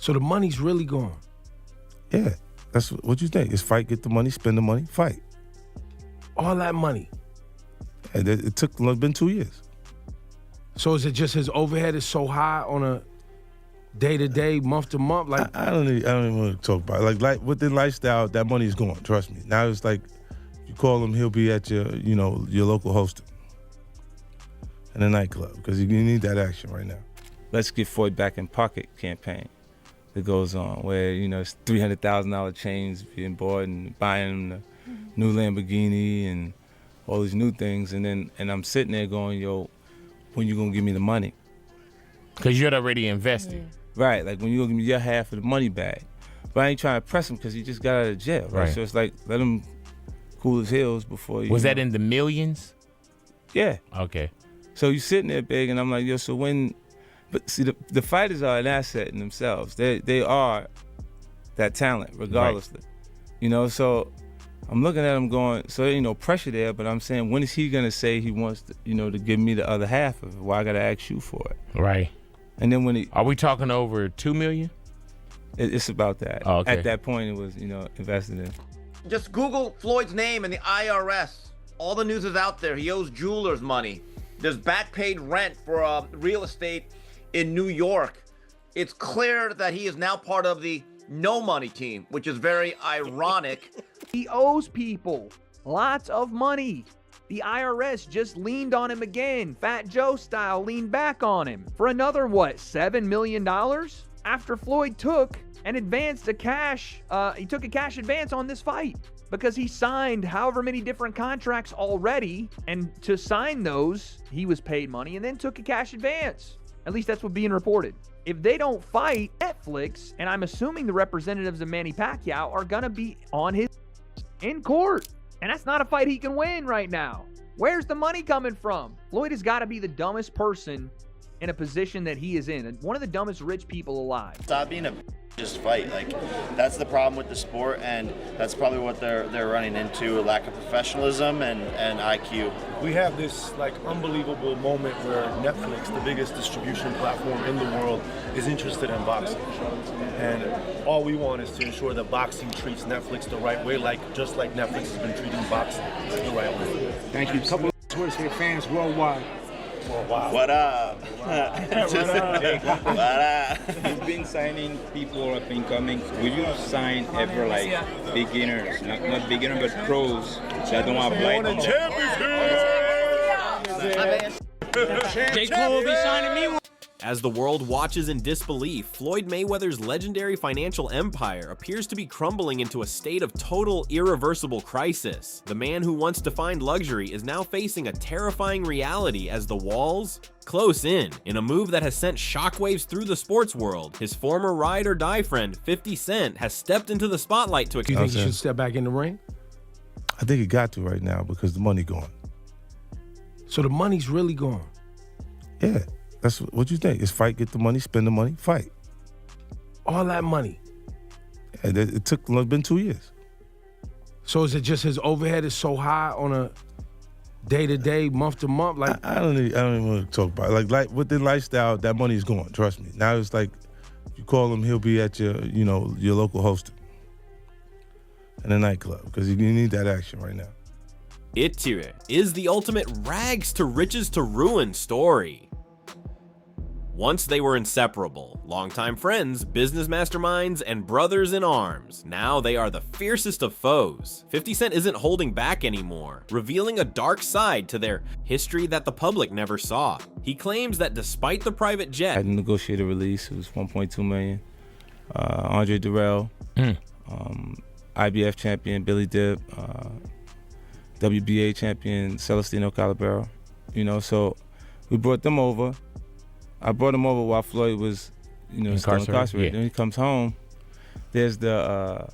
So the money's really gone. Yeah, that's what you think. It's fight, get the money, spend the money, fight. All that money. And it took been 2 years. So is it just his overhead is so high on a day-to-day, month-to-month? Like I don't even want to talk about it. Like with the lifestyle, that money's gone, trust me. Now it's like, you call him, he'll be at your local hosting in a nightclub because you need that action right now. Let's Get Floyd Back in Pocket campaign that goes on where, it's $300,000 chains being bought and buying the new Lamborghini and all these new things. And I'm sitting there going, yo, when you gonna give me the money? Because you're already invested. Right, like when you gonna give me your half of the money back. But I ain't trying to press him because he just got out of jail, right? So it's like, let him cool his heels before you. Was that in the millions? Yeah. Okay. So you sitting there big, and I'm like, yo, so when, but see, the fighters are an asset in themselves. They are that talent, regardlessly. Right. So I'm looking at him going, so there ain't no pressure there, but I'm saying, when is he gonna say he wants to, to give me the other half of it? Why I gotta ask you for it? Right. And then when are we talking over $2 million? It's about that. Oh, okay. At that point, it was, invested in. Just Google Floyd's name and the IRS. All the news is out there. He owes jewelers money. There's back paid rent for real estate in New York. It's clear that he is now part of the no money team, which is very ironic. He owes people lots of money. The IRS just leaned on him again. Fat Joe style leaned back on him for another, $7 million? After Floyd took an advance to cash, he took a cash advance on this fight because he signed however many different contracts already. And to sign those, he was paid money and then took a cash advance. At least that's what's being reported. If they don't fight, Netflix, and I'm assuming the representatives of Manny Pacquiao are gonna be on his in court. And that's not a fight he can win right now. Where's the money coming from? Floyd has got to be the dumbest person in a position that he is in. One of the dumbest rich people alive. Stop being a just fight. Like, that's the problem with the sport, and that's probably what they're running into, a lack of professionalism and IQ. We have this unbelievable moment where Netflix, the biggest distribution platform in the world, is interested in boxing. And all we want is to ensure that boxing treats Netflix the right way, just like Netflix has been treating boxing the right way. Thank you. A couple of words for your fans worldwide. What up? What up? You've been signing people up and coming. Will you sign ever beginners, not beginners but pros that don't have J. Cole will be signing me one. As the world watches in disbelief, Floyd Mayweather's legendary financial empire appears to be crumbling into a state of total, irreversible crisis. The man who once defined luxury is now facing a terrifying reality as the walls close in a move that has sent shockwaves through the sports world. His former ride or die friend, 50 Cent, has stepped into the spotlight to... Do you think he should step back in the ring? I think he got to right now because the money gone. So the money's really gone. Yeah. That's what you think. It's fight, get the money, spend the money, fight. All that money. And it took been 2 years. So is it just his overhead is so high on a day-to-day, month-to-month? Like I don't even want to talk about it. Like with the lifestyle, that money's gone, trust me. Now it's like, you call him, he'll be at your local hosting in a nightclub because you need that action right now. It is the ultimate rags to riches to ruin story. Once they were inseparable, longtime friends, business masterminds, and brothers in arms. Now they are the fiercest of foes. 50 Cent isn't holding back anymore, revealing a dark side to their history that the public never saw. He claims that despite the private jet... I had to negotiate a release. It was $1.2 million. Andre Durrell, IBF champion Billy Dip, WBA champion Celestino Calabero. So we brought them over. I brought him over while Floyd was, still incarcerated. Yeah. Then he comes home. There's the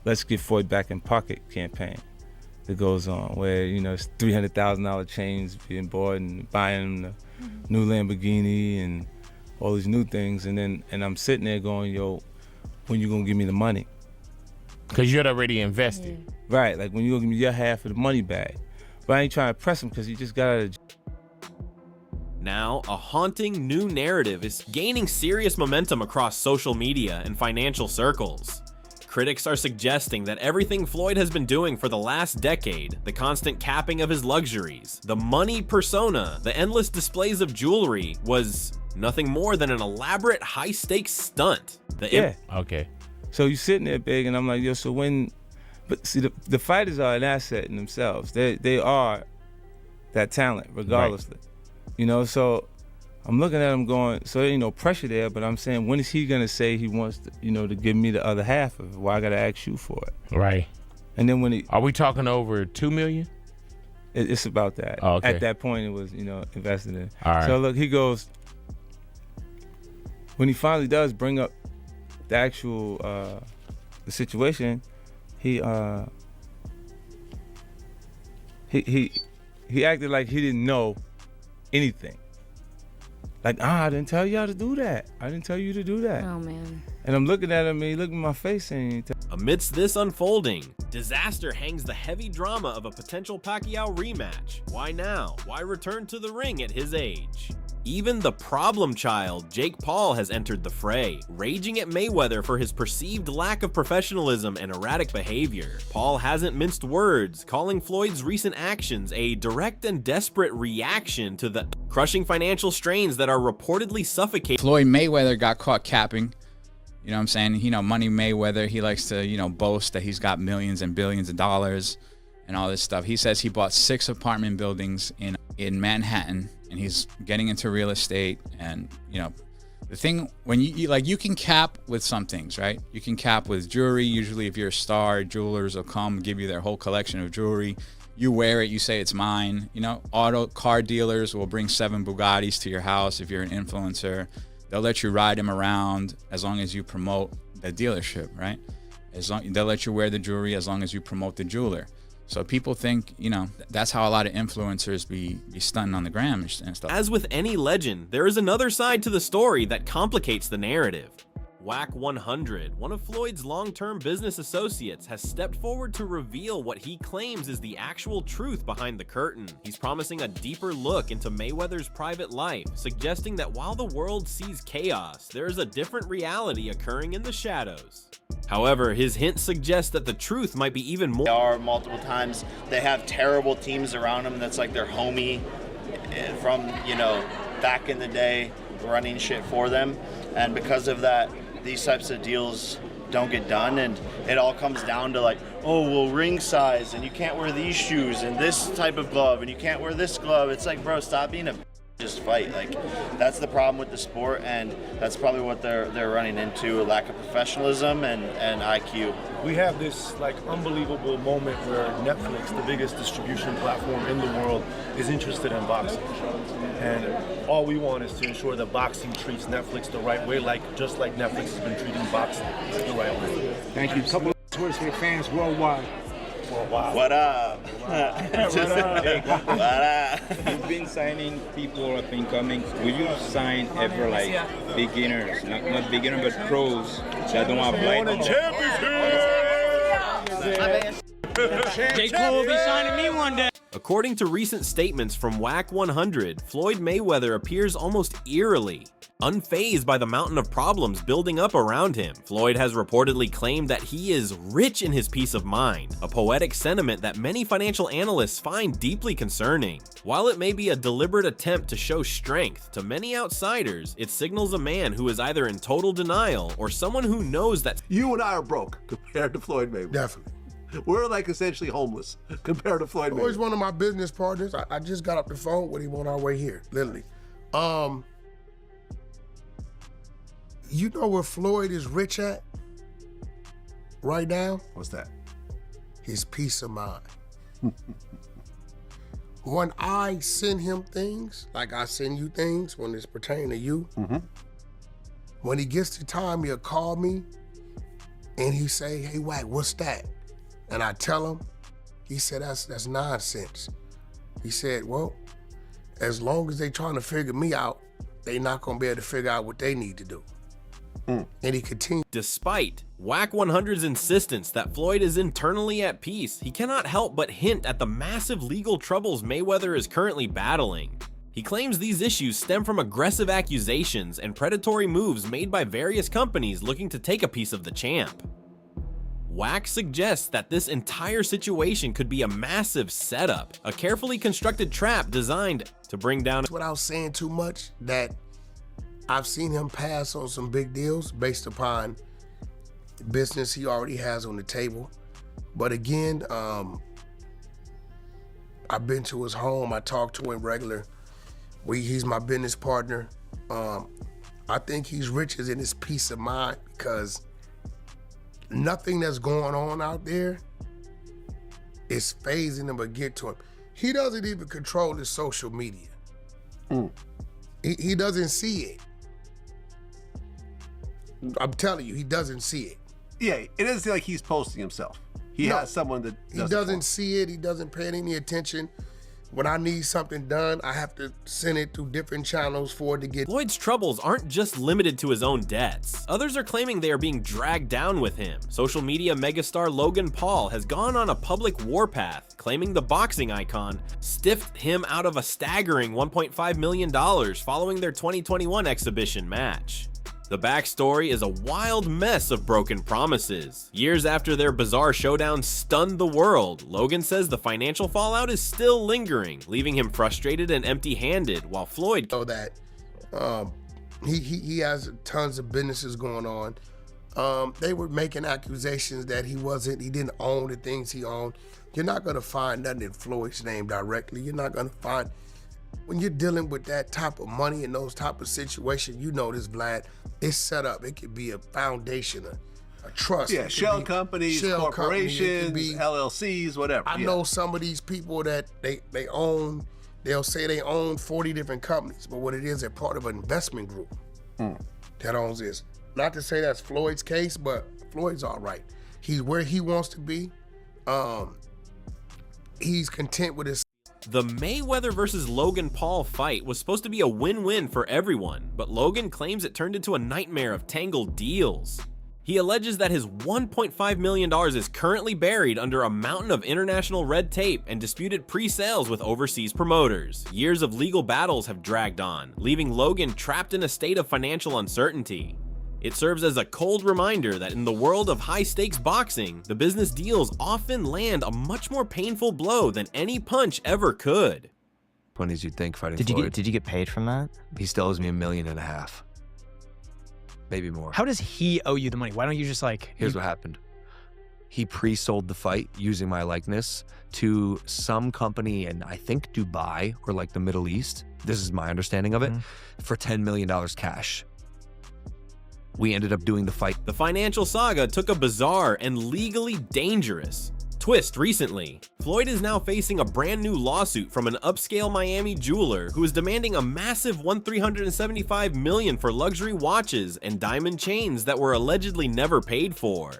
Let's Get Floyd Back in Pocket campaign that goes on where, it's $300,000 chains being bought and buying the new Lamborghini and all these new things. And I'm sitting there going, yo, when you gonna give me the money? Because you're already invested. Right, like when you gonna give me your half of the money back. But I ain't trying to press him because he just got out of jail. Now, a haunting new narrative is gaining serious momentum across social media and financial circles. Critics are suggesting that everything Floyd has been doing for the last decade, the constant capping of his luxuries, the money persona, the endless displays of jewelry, was nothing more than an elaborate high-stakes stunt. Okay. So you sitting there big, and I'm like, yo, so when... But see, the fighters are an asset in themselves. They are that talent, regardlessly. Right. You know, so I'm looking at him going, so there ain't no pressure there, but I'm saying, when is he gonna say he wants to, to give me the other half of it? Why I gotta ask you for it? Right. And then when he... Are we talking over $2 million? It's about that. Oh, okay. At that point, it was, invested in. All right. So look, he goes, when he finally does bring up the actual, the situation, he acted like he didn't know anything. Like, I didn't tell y'all to do that. I didn't tell you to do that. Oh, man. And I'm looking at him, and he looked in my face and Amidst this unfolding, disaster hangs the heavy drama of a potential Pacquiao rematch. Why now? Why return to the ring at his age? Even the problem child, Jake Paul, has entered the fray, raging at Mayweather for his perceived lack of professionalism and erratic behavior. Paul hasn't minced words, calling Floyd's recent actions a direct and desperate reaction to the crushing financial strains that are reportedly suffocating. Floyd Mayweather got caught capping. You know what I'm saying? Money Mayweather, he likes to, boast that he's got millions and billions of dollars and all this stuff. He says he bought 6 apartment buildings in Manhattan, and he's getting into real estate. And the thing, when you can cap with some things, right? You can cap with jewelry. Usually if you're a star, jewelers will come give you their whole collection of jewelry. You wear it, you say it's mine. Auto car dealers will bring 7 Bugattis to your house if you're an influencer. They'll let you ride them around as long as you promote the dealership, right? They'll let you wear the jewelry as long as you promote the jeweler. So people think, that's how a lot of influencers be stunting on the gram and stuff. As with any legend, there is another side to the story that complicates the narrative. Wack 100, one of Floyd's long-term business associates, has stepped forward to reveal what he claims is the actual truth behind the curtain. He's promising a deeper look into Mayweather's private life, suggesting that while the world sees chaos, there is a different reality occurring in the shadows. However, his hint suggests that the truth might be even more. They are multiple times. They have terrible teams around them that's like their homie from, back in the day running shit for them. And because of that, these types of deals don't get done, and it all comes down to like, oh, well, ring size, and you can't wear these shoes and this type of glove, and you can't wear this glove. It's like, bro, stop being a just fight. Like, that's the problem with the sport, and that's probably what they're running into, a lack of professionalism and IQ. We have this unbelievable moment where Netflix, the biggest distribution platform in the world, is interested in boxing. And all we want is to ensure that boxing treats Netflix the right way, just like Netflix has been treating boxing the right way. Thank you. A couple of words for your fans worldwide. What up? What up? You've been signing people up and coming. Will you sign ever beginners, not beginner but pros that don't have J. Cole will be signing me one day. According to recent statements from Wack 100, Floyd Mayweather appears almost eerily unfazed by the mountain of problems building up around him. Floyd has reportedly claimed that he is rich in his peace of mind, a poetic sentiment that many financial analysts find deeply concerning. While it may be a deliberate attempt to show strength, to many outsiders, it signals a man who is either in total denial or someone who knows that you and I are broke compared to Floyd Mayweather. Definitely. We're essentially homeless compared to Floyd Mayweather. He's one of my business partners. I just got off the phone with him on our way here, literally. You know where Floyd is rich at right now? What's that? His peace of mind. When I send him things, like I send you things when it's pertaining to you, when he gets the time, he'll call me and he say, hey, Wack, what's that? And I tell him, he said, that's nonsense. He said, well, as long as they trying to figure me out, they not gonna be able to figure out what they need to do. And he continued. Despite Wack 100's insistence that Floyd is internally at peace, he cannot help but hint at the massive legal troubles Mayweather is currently battling. He claims these issues stem from aggressive accusations and predatory moves made by various companies looking to take a piece of the champ. Wack suggests that this entire situation could be a massive setup, a carefully constructed trap designed to bring down. Without saying too much, that I've seen him pass on some big deals based upon business he already has on the table. But again, I've been to his home. I talk to him regular. He's my business partner. I think he's rich in his peace of mind because nothing that's going on out there is phasing him or get to him. He doesn't even control his social media. He doesn't see it. I'm telling you, he doesn't see it. Yeah, it doesn't seem like he's posting himself. He has someone that he doesn't see it. He doesn't pay any attention. When I need something done, I have to send it through different channels for it to get. Floyd's troubles aren't just limited to his own debts. Others are claiming they are being dragged down with him. Social media megastar Logan Paul has gone on a public warpath, claiming the boxing icon stiffed him out of a staggering $1.5 million following their 2021 exhibition match. The backstory is a wild mess of broken promises. Years after their bizarre showdown stunned the world, Logan says the financial fallout is still lingering, leaving him frustrated and empty-handed, while Floyd know that he has tons of businesses going on. They were making accusations that he didn't own the things he owned. You're not gonna find nothing in Floyd's name directly. You're not gonna find, when you're dealing with that type of money and those type of situations, you know this, Vlad, it's set up. It could be a foundation, a trust. Yeah, shell companies, corporations, LLCs, whatever. I know some of these people that they own, they'll say they own 40 different companies, but what it is, they're part of an investment group that owns this. Not to say that's Floyd's case, but Floyd's all right. He's where he wants to be. He's content with his. The Mayweather versus Logan Paul fight was supposed to be a win-win for everyone, but Logan claims it turned into a nightmare of tangled deals. He alleges that his $1.5 million is currently buried under a mountain of international red tape and disputed pre-sales with overseas promoters. Years of legal battles have dragged on, leaving Logan trapped in a state of financial uncertainty. It serves as a cold reminder that in the world of high-stakes boxing, the business deals often land a much more painful blow than any punch ever could. Funny as you'd think, fighting Did Floyd. you get paid from that? He still owes me $1.5 million. Maybe more. How does he owe you the money? Why don't you just like... Here's what happened. He pre-sold the fight using my likeness to some company in, I think, Dubai or like the Middle East. This is my understanding of it, for $10 million cash. We ended up doing the fight. The financial saga took a bizarre and legally dangerous twist recently. Floyd is now facing a brand new lawsuit from an upscale Miami jeweler who is demanding a massive $375 million for luxury watches and diamond chains that were allegedly never paid for.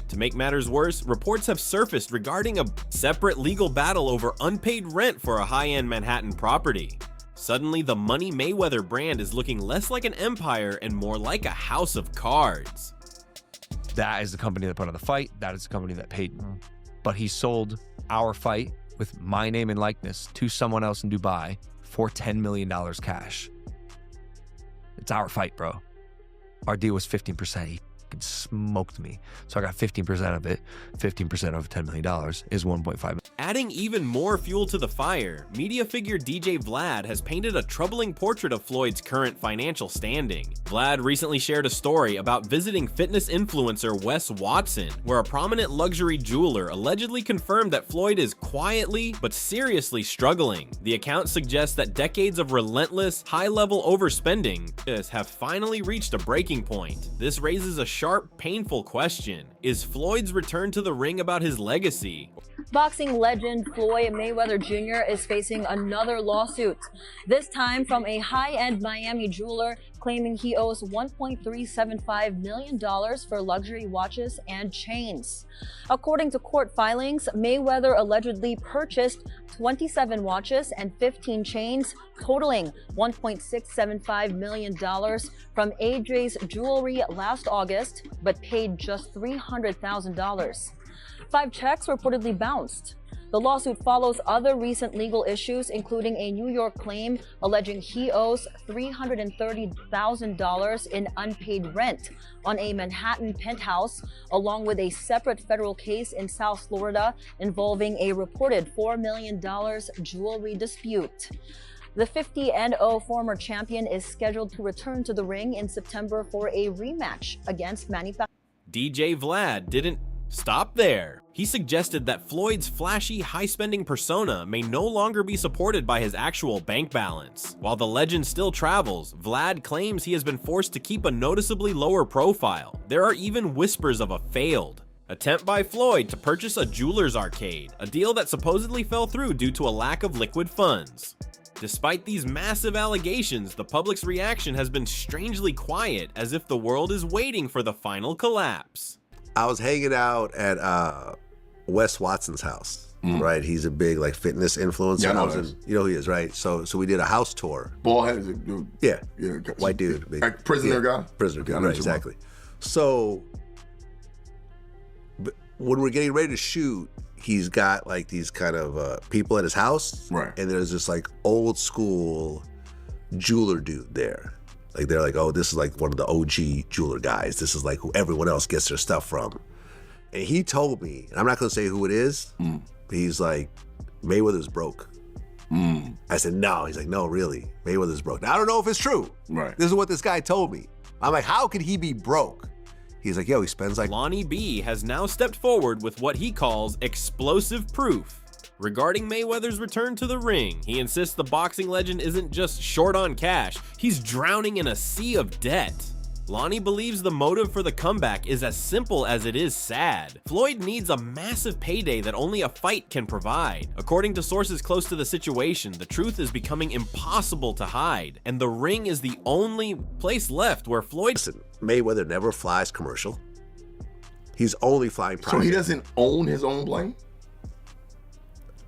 To make matters worse, reports have surfaced regarding a separate legal battle over unpaid rent for a high-end Manhattan property. Suddenly, the Money Mayweather brand is looking less like an empire and more like a house of cards. That is the company that put on the fight. That is the company that paid me. But he sold our fight with my name and likeness to someone else in Dubai for $10 million cash. It's our fight, bro. Our deal was 15%. He fucking smoked me. So I got 15% of it. 15% of $10 million is $1.5 million. Adding even more fuel to the fire, media figure DJ Vlad has painted a troubling portrait of Floyd's current financial standing. Vlad recently shared a story about visiting fitness influencer Wes Watson, where a prominent luxury jeweler allegedly confirmed that Floyd is quietly but seriously struggling. The account suggests that decades of relentless, high-level overspending have finally reached a breaking point. This raises a sharp, painful question. Is Floyd's return to the ring about his legacy? Boxing legend Floyd Mayweather Jr. is facing another lawsuit, this time from a high-end Miami jeweler claiming he owes $1.375 million for luxury watches and chains. According to court filings, Mayweather allegedly purchased 27 watches and 15 chains, totaling $1.675 million from AJ's Jewelry last August, but paid just $300,000. 5 checks reportedly bounced. The lawsuit follows other recent legal issues, including a New York claim alleging he owes $330,000 in unpaid rent on a Manhattan penthouse, along with a separate federal case in South Florida involving a reported $4 million jewelry dispute. The 50-0 former champion is scheduled to return to the ring in September for a rematch against DJ Vlad didn't stop there. He suggested that Floyd's flashy, high-spending persona may no longer be supported by his actual bank balance. While the legend still travels, Vlad claims he has been forced to keep a noticeably lower profile. There are even whispers of a failed attempt by Floyd to purchase a jeweler's arcade, a deal that supposedly fell through due to a lack of liquid funds. Despite these massive allegations, the public's reaction has been strangely quiet, as if the world is waiting for the final collapse. I was hanging out at Wes Watson's house, right? He's a big like fitness influencer. Yeah, I know You know who he is, right? So we did a house tour. Bald headed dude. Yeah, yeah, white dude, big, like prisoner guy. Prisoner Okay, guy, I know right? what you're Exactly. So when we're getting ready to shoot, he's got like these kind of people at his house, right? And there's this like old school jeweler dude there. Like they're like, oh, this is like one of the OG jeweler guys. This is like who everyone else gets their stuff from. And he told me, and I'm not gonna say who it is, but he's like, Mayweather's broke. I said, no. He's like, no, really, Mayweather's broke. Now, I don't know if it's true. Right. This is what this guy told me. I'm like, how could he be broke? He's like, yo, he spends like... Lonnie B has now stepped forward with what he calls explosive proof. Regarding Mayweather's return to the ring, he insists the boxing legend isn't just short on cash, he's drowning in a sea of debt. Lonnie believes the motive for the comeback is as simple as it is sad. Floyd needs a massive payday that only a fight can provide. According to sources close to the situation, the truth is becoming impossible to hide, and the ring is the only place left where Floyd... Listen, Mayweather never flies commercial. He's only flying private. So he doesn't own his own plane?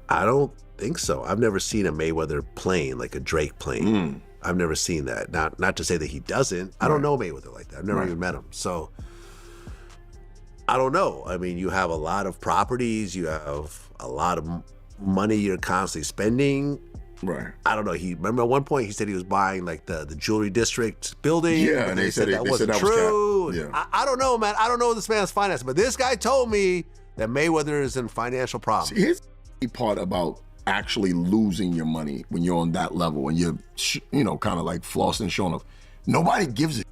I don't think so. I've never seen a Mayweather plane, like a Drake plane. I've never seen that. Not to say that he doesn't. I don't know Mayweather like that. I've never even met him. So I don't know. I mean, you have a lot of properties. You have a lot of money you're constantly spending. Right. I don't know. Remember at one point he said he was buying like the jewelry district building. Yeah, and they said that wasn't true. Was yeah. I don't know, man. I don't know this man's finances, but this guy told me that Mayweather is in financial problems. See, here's the part about actually losing your money when you're on that level and you're, kind of like flossing, showing off. Nobody gives it.